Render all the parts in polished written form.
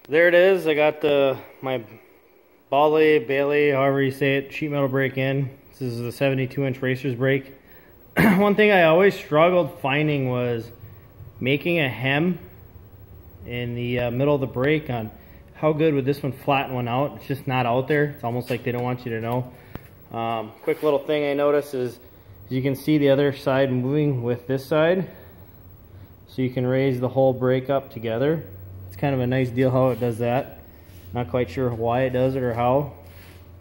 There it is. I got my Baileigh, however you say it, sheet metal brake in. This is the 72-inch racer's brake. One thing I always struggled finding was making a hem in the middle of the brake on how good would this one flatten one out. It's just not out there. It's almost like they don't want you to know. Quick little thing I noticed is you can see the other side moving with this side. So you can raise the whole brake up together. It's kind of a nice deal how it does that. Not quite sure why it does it or how.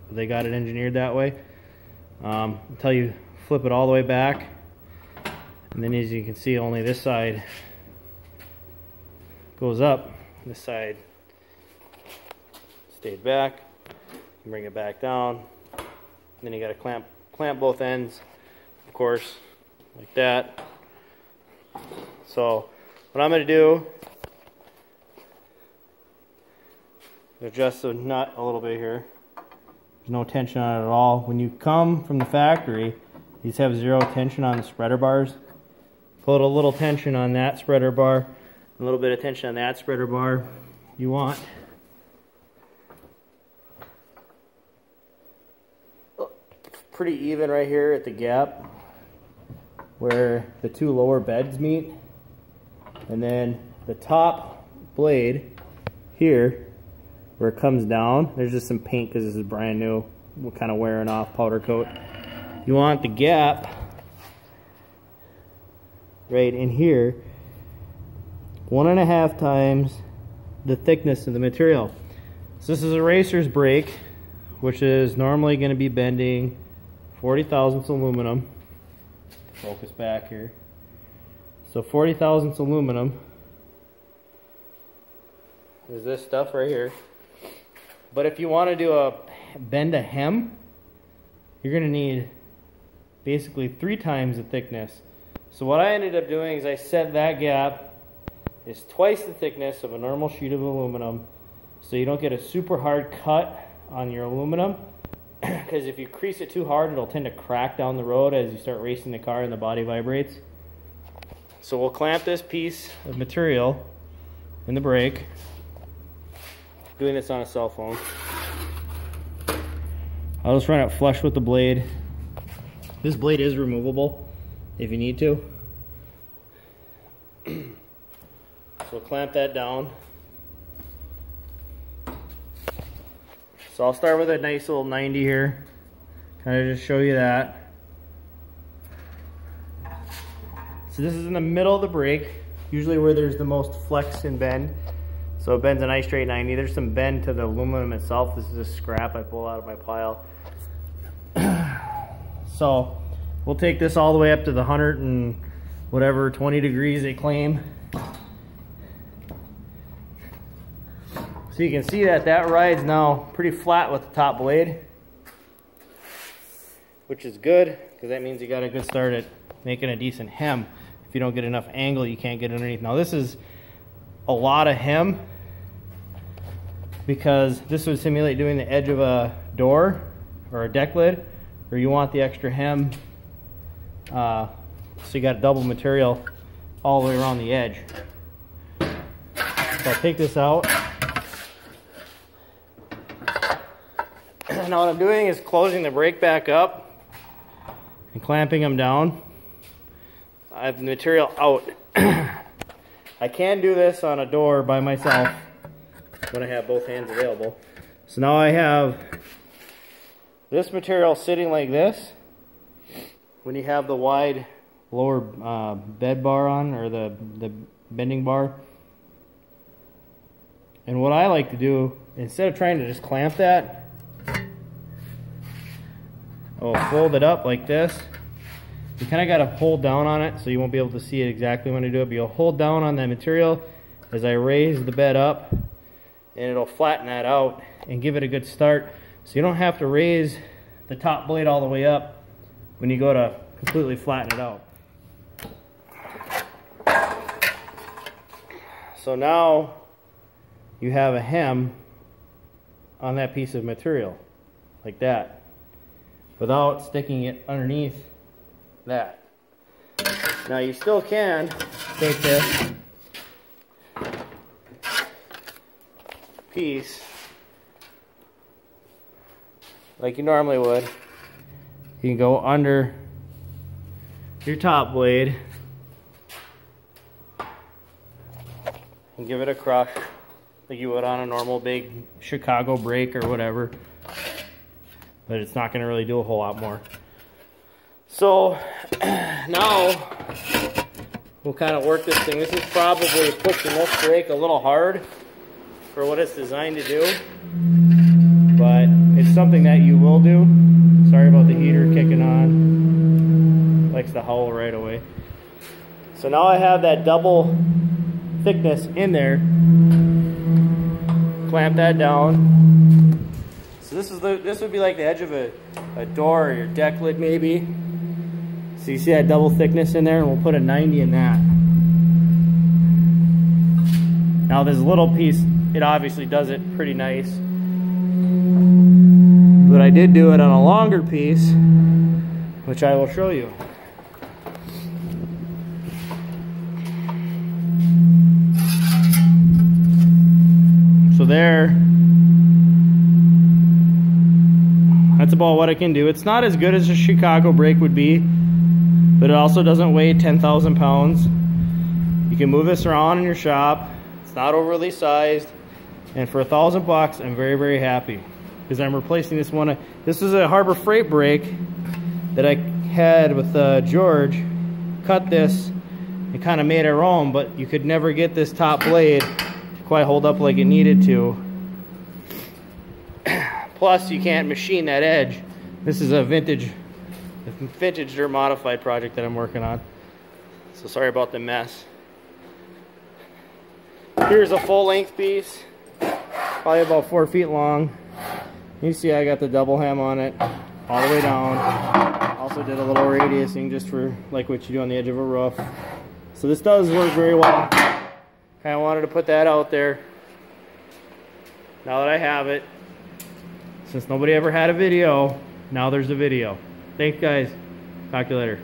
But they got it engineered that way. Until you flip it all the way back. And then as you can see, only this side goes up. This side stays back. You bring it back down. And then you got to clamp both ends, of course, like that. So what I'm going to do is adjust the nut a little bit here. There's no tension on it at all. When you come from the factory, these have 0 tension on the spreader bars. Put a little tension on that spreader bar, a little bit of tension on that spreader bar. You want pretty even right here at the gap where the two lower beds meet, and then the top blade here where it comes down, there's just some paint because this is brand new. We're kind of wearing off, powder coat. You want the gap right in here 1.5 times the thickness of the material. So this is a racer's brake, which is normally going to be bending 40 thousandths aluminum. Focus back here. So 40 thousandths aluminum is this stuff right here. But if you want to do bend a hem, you're going to need basically 3 times the thickness. So what I ended up doing is I set that gap is twice the thickness of a normal sheet of aluminum, so you don't get a super hard cut on your aluminum, because if you crease it too hard, it'll tend to crack down the road as you start racing the car and the body vibrates. So we'll clamp this piece of material in the brake. Doing this on a cell phone. I'll just run it flush with the blade. This blade is removable if you need to. So clamp that down. So I'll start with a nice little 90 here. Kind of just show you that. So this is in the middle of the brake, usually where there's the most flex and bend. So it bends a nice straight 90. There's some bend to the aluminum itself. This is a scrap I pull out of my pile. So we'll take this all the way up to the 100 and whatever 20 degrees they claim. So you can see that ride's now pretty flat with the top blade, which is good because that means you got a good start at making a decent hem. If you don't get enough angle, you can't get underneath. Now this is a lot of hem because this would simulate doing the edge of a door or a deck lid, where you want the extra hem, so you got double material all the way around the edge. So I'll take this out. Now what I'm doing is closing the brake back up and clamping them down. I have the material out. I can do this on a door by myself when I have both hands available. So now I have this material sitting like this when you have the wide lower bed bar on, or the bending bar. And what I like to do, instead of trying to just clamp that, I'll fold it up like this. You kind of got to hold down on it, so you won't be able to see it exactly when I do it, but you'll hold down on that material as I raise the bed up, and it'll flatten that out and give it a good start. So you don't have to raise the top blade all the way up when you go to completely flatten it out. So now you have a hem on that piece of material, like that, without sticking it underneath that. Now you still can take this piece like you normally would. You can go under your top blade and give it a crush like you would on a normal big Chicago brake or whatever, but it's not going to really do a whole lot more. So now we'll kind of work this thing. This is probably pushing this brake a little hard for what it's designed to do, but it's something that you will do. Sorry about the heater kicking on. Likes to howl right away. So now I have that double thickness in there. Clamp that down. So this would be like the edge of a door or your deck lid maybe. So you see that double thickness in there, and we'll put a 90 in that. Now this little piece, it obviously does it pretty nice. But I did do it on a longer piece, which I will show you. So there, that's about what I can do. It's not as good as a Chicago brake would be, but it also doesn't weigh 10,000 pounds. You can move this around in your shop. It's not overly sized, and for $1,000 I'm very, very happy because I'm replacing this one. This is a Harbor Freight brake that I had with George. Cut this and kind of made our own, but you could never get this top blade to quite hold up like it needed to. Plus you can't machine that edge. This is a vintage dirt modified project that I'm working on. So sorry about the mess. Here's a full length piece, probably about 4 feet long. You see I got the double hem on it all the way down. Also did a little radiusing just for like what you do on the edge of a roof. So this does work very well. Kind of wanted to put that out there now that I have it. Since nobody ever had a video, now there's a video. Thanks guys. Talk to you later.